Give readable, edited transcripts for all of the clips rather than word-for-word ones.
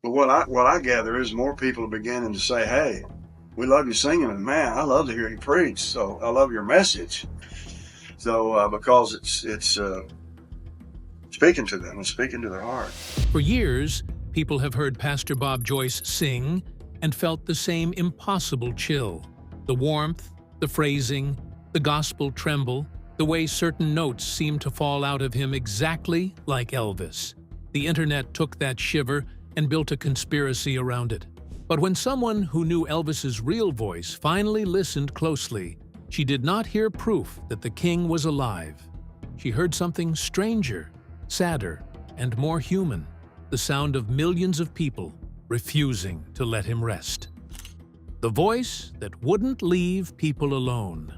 But what I gather is more people are beginning to say, "Hey, we love you singing, and man, I love to hear you preach. So I love your message." So because it's speaking to them and speaking to their heart. For years, people have heard Pastor Bob Joyce sing and felt the same impossible chill. The warmth, the phrasing, the gospel tremble, the way certain notes seem to fall out of him exactly like Elvis. The internet took that shiver and built a conspiracy around it. But when someone who knew Elvis's real voice finally listened closely, she did not hear proof that the king was alive. She heard something stranger, sadder, and more human, the sound of millions of people refusing to let him rest. The voice that wouldn't leave people alone.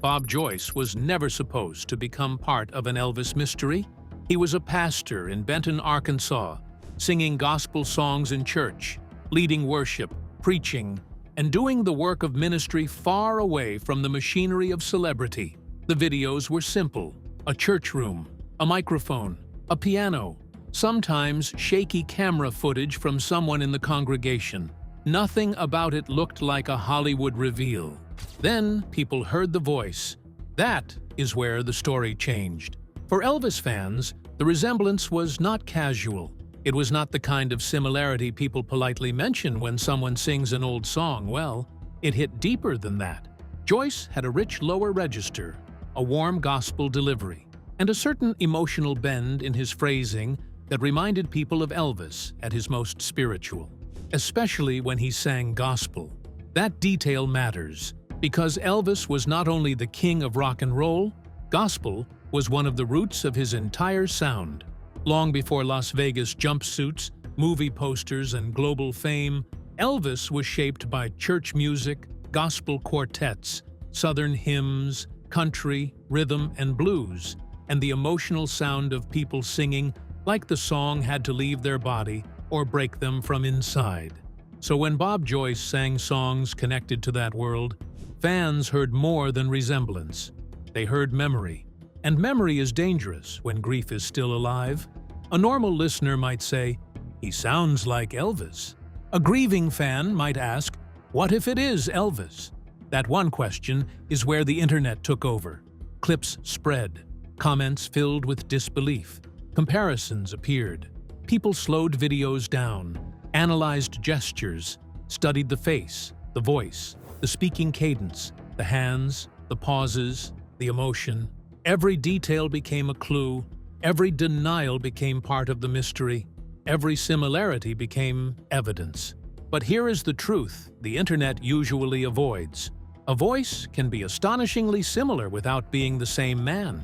Bob Joyce was never supposed to become part of an Elvis mystery. He was a pastor in Benton, Arkansas, singing gospel songs in church, leading worship, preaching, and doing the work of ministry far away from the machinery of celebrity. The videos were simple: a church room, a microphone, a piano, sometimes shaky camera footage from someone in the congregation. Nothing about it looked like a Hollywood reveal. Then people heard the voice. That is where the story changed. For Elvis fans, the resemblance was not casual. It was not the kind of similarity people politely mention when someone sings an old song. Well, it hit deeper than that. Joyce had a rich lower register, a warm gospel delivery, and a certain emotional bend in his phrasing that reminded people of Elvis at his most spiritual, especially when he sang gospel. That detail matters, because Elvis was not only the king of rock and roll, gospel was one of the roots of his entire sound. Long before Las Vegas jumpsuits, movie posters, and global fame, Elvis was shaped by church music, gospel quartets, southern hymns, country, rhythm, and blues, and the emotional sound of people singing like the song had to leave their body or break them from inside. So when Bob Joyce sang songs connected to that world, fans heard more than resemblance. They heard memory. And memory is dangerous when grief is still alive. A normal listener might say, "He sounds like Elvis." A grieving fan might ask, "What if it is Elvis?" That one question is where the internet took over. Clips spread, comments filled with disbelief, comparisons appeared. People slowed videos down, analyzed gestures, studied the face, the voice, the speaking cadence, the hands, the pauses, the emotion. Every detail became a clue, every denial became part of the mystery, every similarity became evidence. But here is the truth the internet usually avoids. A voice can be astonishingly similar without being the same man.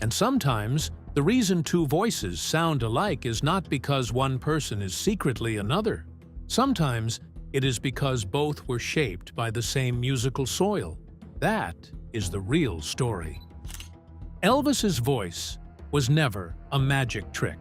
And sometimes, the reason two voices sound alike is not because one person is secretly another. Sometimes, it is because both were shaped by the same musical soil. That is the real story. Elvis's voice was never a magic trick.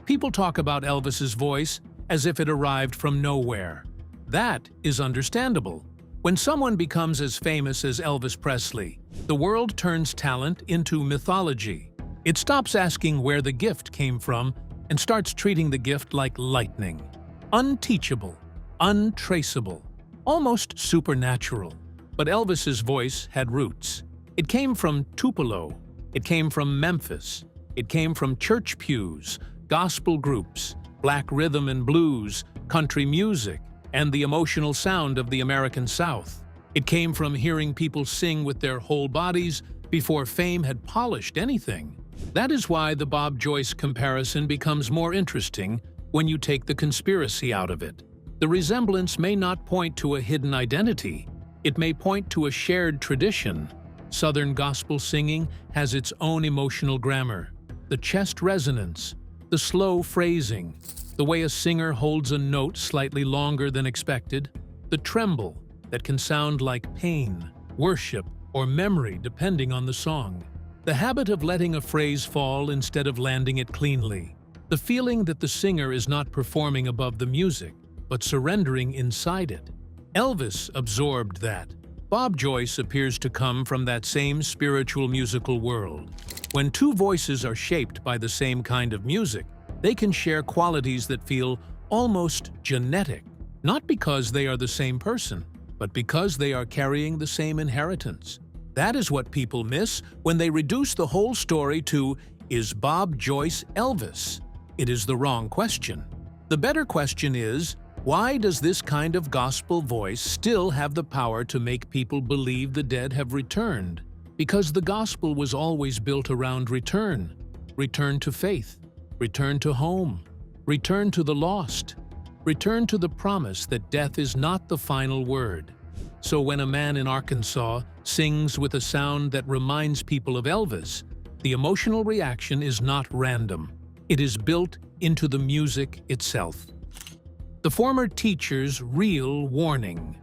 People talk about Elvis's voice as if it arrived from nowhere. That is understandable. When someone becomes as famous as Elvis Presley, the world turns talent into mythology. It stops asking where the gift came from and starts treating the gift like lightning. Unteachable, untraceable, almost supernatural. But Elvis's voice had roots. It came from Tupelo. It came from Memphis. It came from church pews, gospel groups, black rhythm and blues, country music, and the emotional sound of the American South. It came from hearing people sing with their whole bodies before fame had polished anything. That is why the Bob Joyce comparison becomes more interesting when you take the conspiracy out of it. The resemblance may not point to a hidden identity. It may point to a shared tradition. Southern gospel singing has its own emotional grammar. The chest resonance, the slow phrasing, the way a singer holds a note slightly longer than expected, the tremble that can sound like pain, worship, or memory depending on the song. The habit of letting a phrase fall instead of landing it cleanly. The feeling that the singer is not performing above the music, but surrendering inside it. Elvis absorbed that. Bob Joyce appears to come from that same spiritual musical world. When two voices are shaped by the same kind of music, they can share qualities that feel almost genetic, not because they are the same person, but because they are carrying the same inheritance. That is what people miss when they reduce the whole story to, is Bob Joyce Elvis? It is the wrong question. The better question is, why does this kind of gospel voice still have the power to make people believe the dead have returned? Because the gospel was always built around return. Return to faith. Return to home. Return to the lost. Return to the promise that death is not the final word. So when a man in Arkansas sings with a sound that reminds people of Elvis, the emotional reaction is not random. It is built into the music itself. The former teacher's real warning.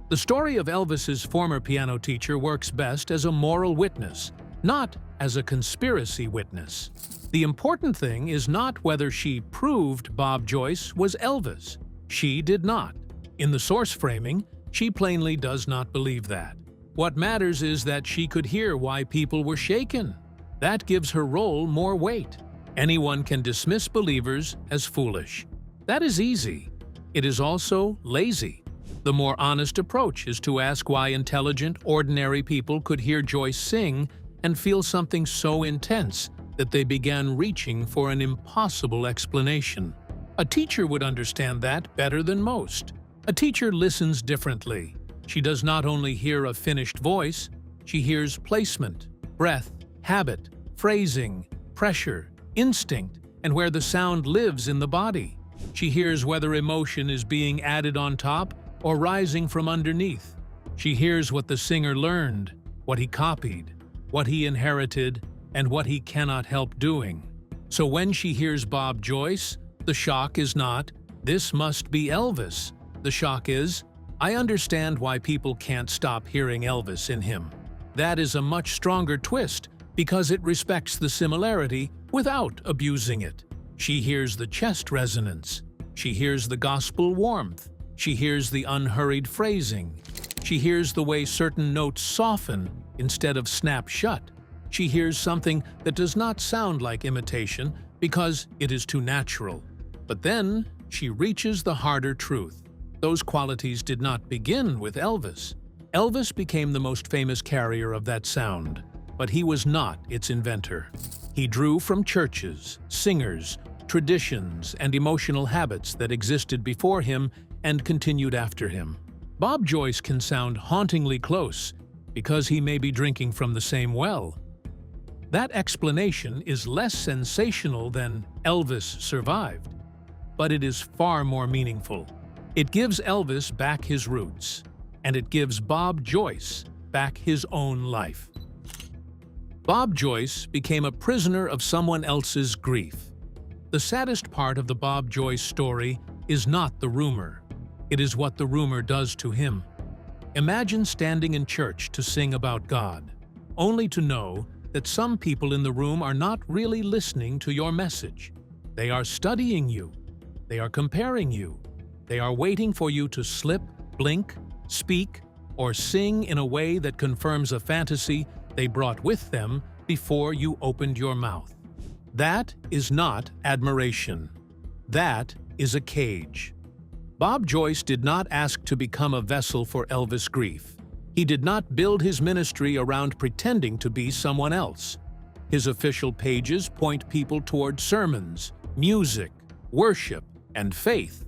The story of Elvis's former piano teacher works best as a moral witness, not as a conspiracy witness. The important thing is not whether she proved Bob Joyce was Elvis. She did not. In the source framing, she plainly does not believe that. What matters is that she could hear why people were shaken. That gives her role more weight. Anyone can dismiss believers as foolish. That is easy. It is also lazy. The more honest approach is to ask why intelligent, ordinary people could hear Joyce sing and feel something so intense that they began reaching for an impossible explanation. A teacher would understand that better than most. A teacher listens differently. She does not only hear a finished voice, she hears placement, breath, habit, phrasing, pressure, instinct, and where the sound lives in the body. She hears whether emotion is being added on top or rising from underneath. She hears what the singer learned, what he copied, what he inherited, and what he cannot help doing. So when she hears Bob Joyce, the shock is not, "This must be Elvis." The shock is, "I understand why people can't stop hearing Elvis in him." That is a much stronger twist because it respects the similarity without abusing it. She hears the chest resonance. She hears the gospel warmth. She hears the unhurried phrasing. She hears the way certain notes soften instead of snap shut. She hears something that does not sound like imitation because it is too natural. But then she reaches the harder truth. Those qualities did not begin with Elvis. Elvis became the most famous carrier of that sound, but he was not its inventor. He drew from churches, singers, traditions, and emotional habits that existed before him and continued after him. Bob Joyce can sound hauntingly close because he may be drinking from the same well. That explanation is less sensational than Elvis survived, but it is far more meaningful. It gives Elvis back his roots, and it gives Bob Joyce back his own life. Bob Joyce became a prisoner of someone else's grief. The saddest part of the Bob Joyce story is not the rumor. It is what the rumor does to him. Imagine standing in church to sing about God, only to know that some people in the room are not really listening to your message. They are studying you. They are comparing you. They are waiting for you to slip, blink, speak, or sing in a way that confirms a fantasy they brought with them before you opened your mouth. That is not admiration. That is a cage. Bob Joyce did not ask to become a vessel for Elvis' grief. He did not build his ministry around pretending to be someone else. His official pages point people toward sermons, music, worship, and faith.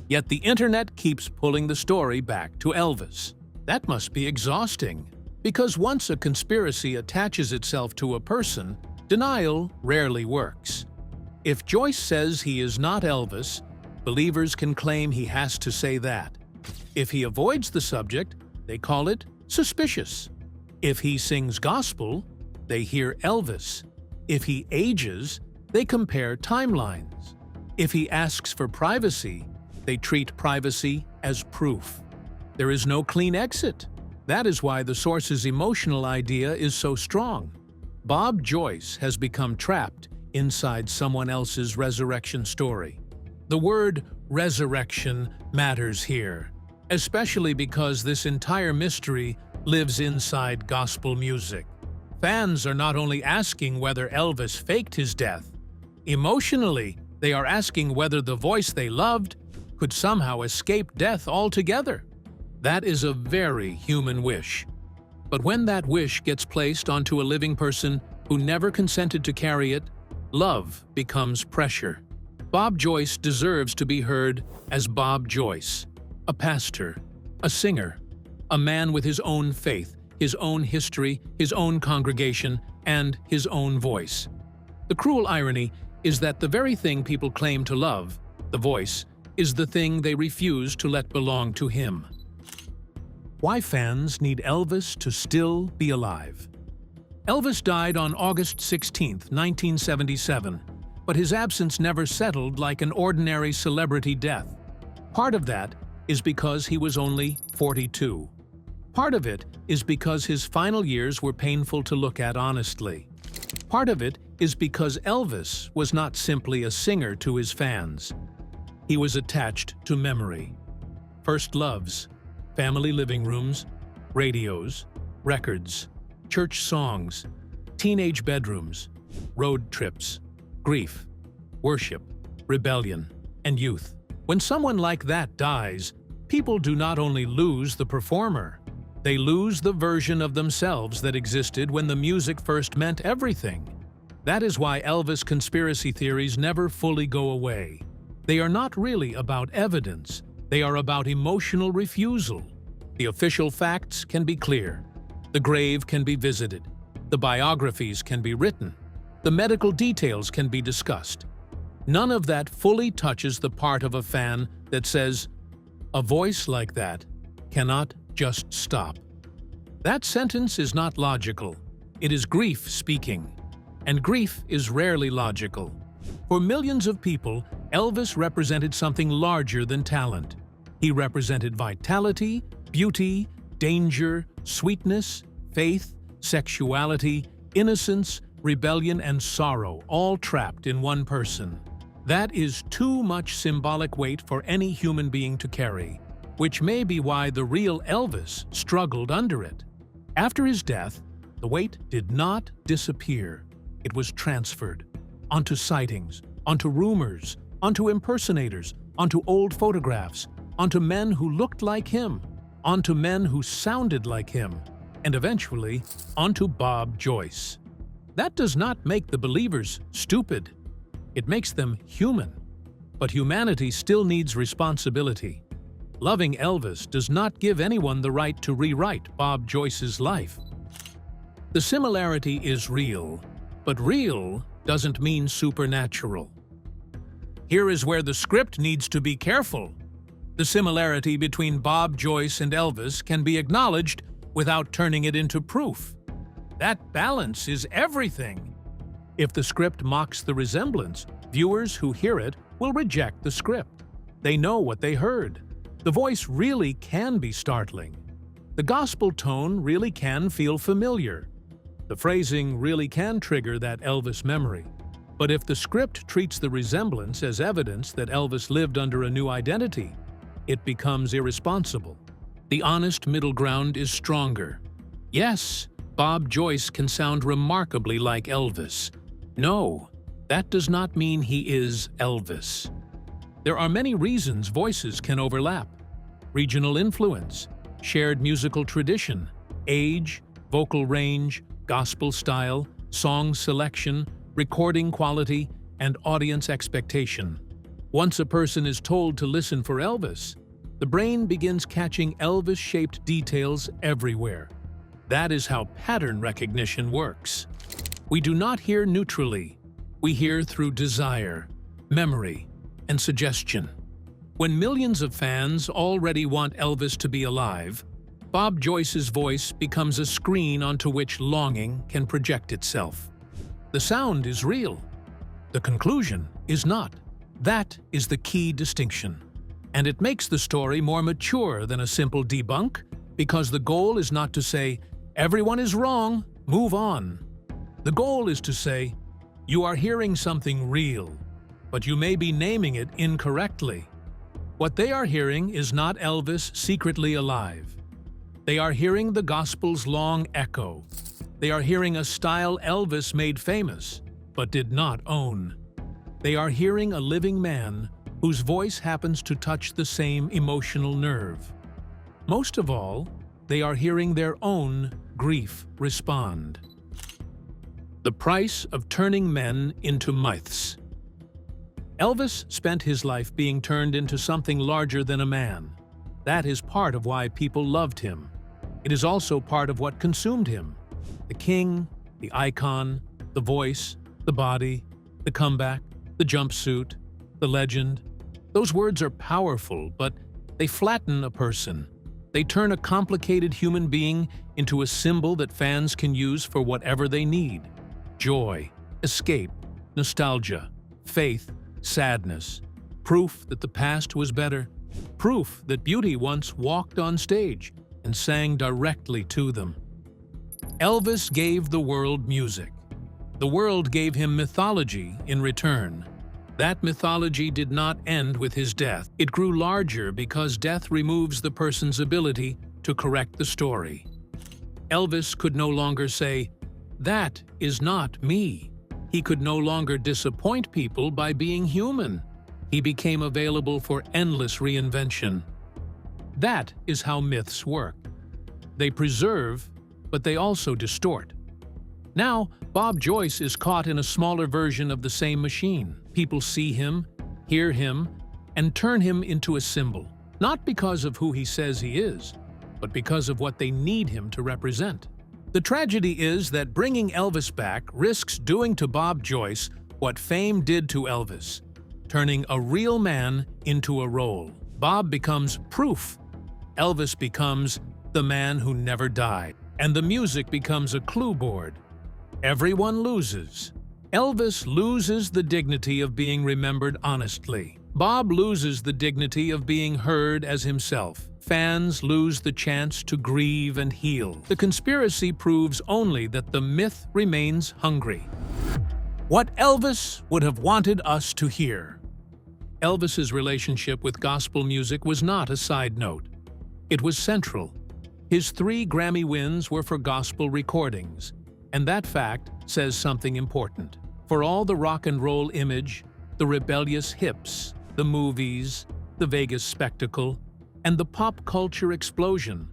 Yet the internet keeps pulling the story back to Elvis. That must be exhausting, because once a conspiracy attaches itself to a person, denial rarely works. If Joyce says he is not Elvis, believers can claim he has to say that. If he avoids the subject, they call it suspicious. If he sings gospel, they hear Elvis. If he ages, they compare timelines. If he asks for privacy, they treat privacy as proof. There is no clean exit. That is why the source's emotional idea is so strong. Bob Joyce has become trapped inside someone else's resurrection story. The word resurrection matters here, especially because this entire mystery lives inside gospel music. Fans are not only asking whether Elvis faked his death. Emotionally, They are asking whether the voice they loved could somehow escape death altogether. That is a very human wish. But when that wish gets placed onto a living person who never consented to carry it, love becomes pressure. Bob Joyce deserves to be heard as Bob Joyce, a pastor, a singer, a man with his own faith, his own history, his own congregation, and his own voice. The cruel irony is that the very thing people claim to love, the voice, is the thing they refuse to let belong to him. Why fans need Elvis to still be alive. Elvis died on August 16, 1977, but his absence never settled like an ordinary celebrity death. Part of that is because he was only 42. Part of it is because his final years were painful to look at honestly. Part of it is because Elvis was not simply a singer to his fans. He was attached to memory. First loves, family living rooms, radios, records, church songs, teenage bedrooms, road trips, grief, worship, rebellion, and youth. When someone like that dies, people do not only lose the performer, they lose the version of themselves that existed when the music first meant everything. That is why Elvis conspiracy theories never fully go away. They are not really about evidence, they are about emotional refusal. The official facts can be clear. The grave can be visited. The biographies can be written. The medical details can be discussed. None of that fully touches the part of a fan that says, "A voice like that cannot just stop." That sentence is not logical. It is grief speaking. And grief is rarely logical. For millions of people, Elvis represented something larger than talent. He represented vitality, beauty, danger, sweetness, faith, sexuality, innocence, rebellion, and sorrow, all trapped in one person. That is too much symbolic weight for any human being to carry, which may be why the real Elvis struggled under it. After his death, the weight did not disappear. It was transferred onto sightings, onto rumors, onto impersonators, onto old photographs, onto men who looked like him, onto men who sounded like him, and eventually onto Bob Joyce. That does not make the believers stupid. It makes them human. But humanity still needs responsibility. Loving Elvis does not give anyone the right to rewrite Bob Joyce's life. The similarity is real, but real doesn't mean supernatural. Here is where the script needs to be careful. The similarity between Bob Joyce and Elvis can be acknowledged without turning it into proof. That balance is everything. If the script mocks the resemblance, viewers who hear it will reject the script. They know what they heard. The voice really can be startling. The gospel tone really can feel familiar. The phrasing really can trigger that Elvis memory. But if the script treats the resemblance as evidence that Elvis lived under a new identity, it becomes irresponsible. The honest middle ground is stronger. Yes, Bob Joyce can sound remarkably like Elvis. No, that does not mean he is Elvis. There are many reasons voices can overlap. Regional influence, shared musical tradition, age, vocal range, gospel style, song selection, recording quality, and audience expectation. Once a person is told to listen for Elvis, the brain begins catching Elvis-shaped details everywhere. That is how pattern recognition works. We do not hear neutrally. We hear through desire, memory, and suggestion. When millions of fans already want Elvis to be alive, Bob Joyce's voice becomes a screen onto which longing can project itself. The sound is real. The conclusion is not. That is the key distinction. And it makes the story more mature than a simple debunk, because the goal is not to say, "Everyone is wrong, move on." The goal is to say, "You are hearing something real, but you may be naming it incorrectly." What they are hearing is not Elvis secretly alive. They are hearing the gospel's long echo. They are hearing a style Elvis made famous, but did not own. They are hearing a living man whose voice happens to touch the same emotional nerve. Most of all, they are hearing their own grief respond. The price of turning men into myths. Elvis spent his life being turned into something larger than a man. That is part of why people loved him. It is also part of what consumed him. The king, the icon, the voice, the body, the comeback, the jumpsuit, the legend. Those words are powerful, but they flatten a person. They turn a complicated human being into a symbol that fans can use for whatever they need. Joy, escape, nostalgia, faith, sadness. Proof that the past was better. Proof that beauty once walked on stage and sang directly to them. Elvis gave the world music. The world gave him mythology in return. That mythology did not end with his death. It grew larger because death removes the person's ability to correct the story. Elvis could no longer say, "That is not me." He could no longer disappoint people by being human. He became available for endless reinvention. That is how myths work. They preserve, but they also distort. Now, Bob Joyce is caught in a smaller version of the same machine. People see him, hear him, and turn him into a symbol, not because of who he says he is, but because of what they need him to represent. The tragedy is that bringing Elvis back risks doing to Bob Joyce what fame did to Elvis, turning a real man into a role. Bob becomes proof. Elvis becomes the man who never died. And the music becomes a clue board. Everyone loses. Elvis loses the dignity of being remembered honestly. Bob loses the dignity of being heard as himself. Fans lose the chance to grieve and heal. The conspiracy proves only that the myth remains hungry. What Elvis would have wanted us to hear. Elvis's relationship with gospel music was not a side note. It was central. His 3 Grammy wins were for gospel recordings, and that fact says something important. For all the rock and roll image, the rebellious hips, the movies, the Vegas spectacle, and the pop culture explosion,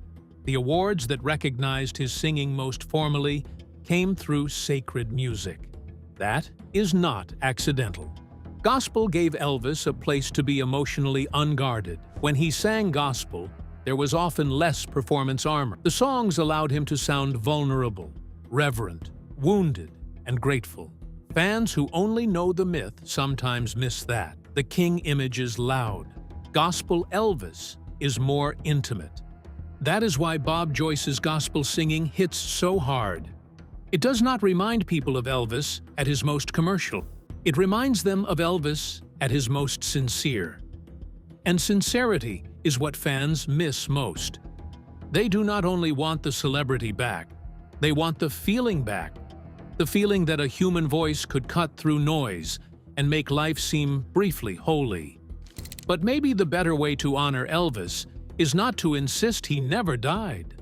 the awards that recognized his singing most formally came through sacred music. That is not accidental. Gospel gave Elvis a place to be emotionally unguarded. When he sang gospel, there was often less performance armor. The songs allowed him to sound vulnerable, reverent, wounded, and grateful. Fans who only know the myth sometimes miss that. The king image is loud. Gospel Elvis is more intimate. That is why Bob Joyce's gospel singing hits so hard. It does not remind people of Elvis at his most commercial. It reminds them of Elvis at his most sincere. And sincerity is what fans miss most. They do not only want the celebrity back, they want the feeling back. The feeling that a human voice could cut through noise and make life seem briefly holy. But maybe the better way to honor Elvis is not to insist he never died.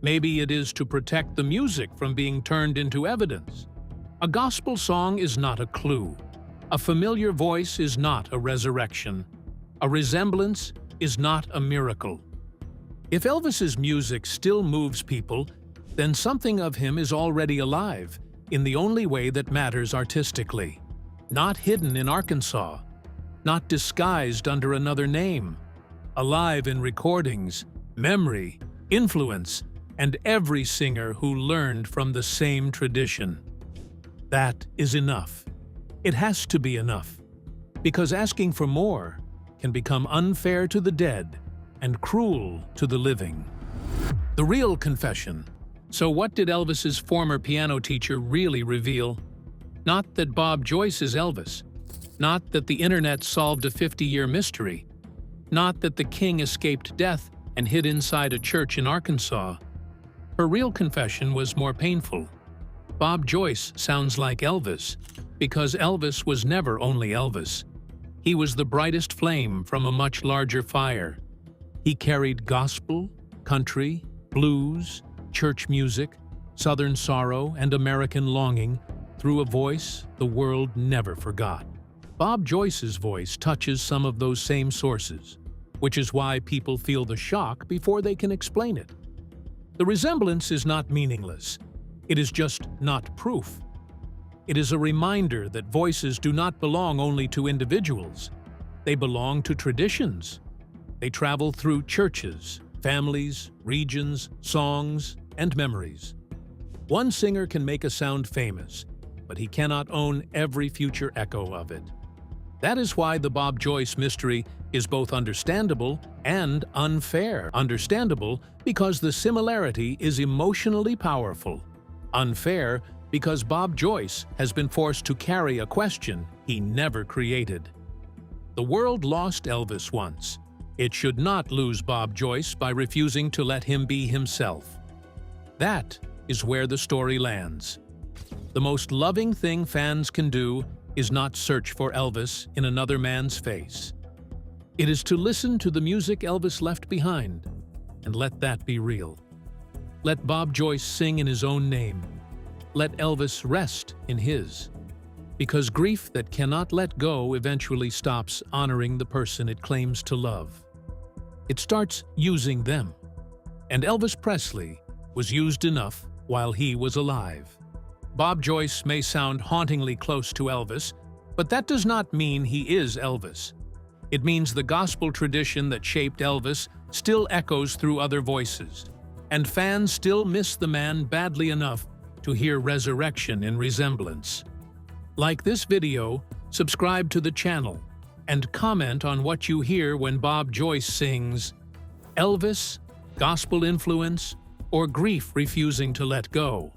Maybe it is to protect the music from being turned into evidence. A gospel song is not a clue. A familiar voice is not a resurrection. A resemblance is not a miracle. If Elvis's music still moves people, then something of him is already alive in the only way that matters artistically. Not hidden in Arkansas, not disguised under another name. Alive in recordings, memory, influence, and every singer who learned from the same tradition. That is enough. It has to be enough, because asking for more can become unfair to the dead and cruel to the living. The real confession. So what did Elvis's former piano teacher really reveal? Not that Bob Joyce is Elvis. Not that the internet solved a 50-year mystery. Not that the king escaped death and hid inside a church in Arkansas. Her real confession was more painful. Bob Joyce sounds like Elvis because Elvis was never only Elvis. He was the brightest flame from a much larger fire. He carried gospel, country, blues, church music, Southern sorrow, and American longing through a voice the world never forgot. Bob Joyce's voice touches some of those same sources, which is why people feel the shock before they can explain it. The resemblance is not meaningless. It is just not proof. It is a reminder that voices do not belong only to individuals. They belong to traditions. They travel through churches, families, regions, songs, and memories. One singer can make a sound famous, but he cannot own every future echo of it. That is why the Bob Joyce mystery is both understandable and unfair. Understandable because the similarity is emotionally powerful. Unfair because Bob Joyce has been forced to carry a question he never created. The world lost Elvis once. It should not lose Bob Joyce by refusing to let him be himself. That is where the story lands. The most loving thing fans can do is not search for Elvis in another man's face. It is to listen to the music Elvis left behind and let that be real. Let Bob Joyce sing in his own name. Let Elvis rest in his. Because grief that cannot let go eventually stops honoring the person it claims to love. It starts using them. And Elvis Presley was used enough while he was alive. Bob Joyce may sound hauntingly close to Elvis, but that does not mean he is Elvis. It means the gospel tradition that shaped Elvis still echoes through other voices, and fans still miss the man badly enough to hear resurrection in resemblance. Like this video, subscribe to the channel, and comment on what you hear when Bob Joyce sings Elvis, gospel influence, or grief refusing to let go.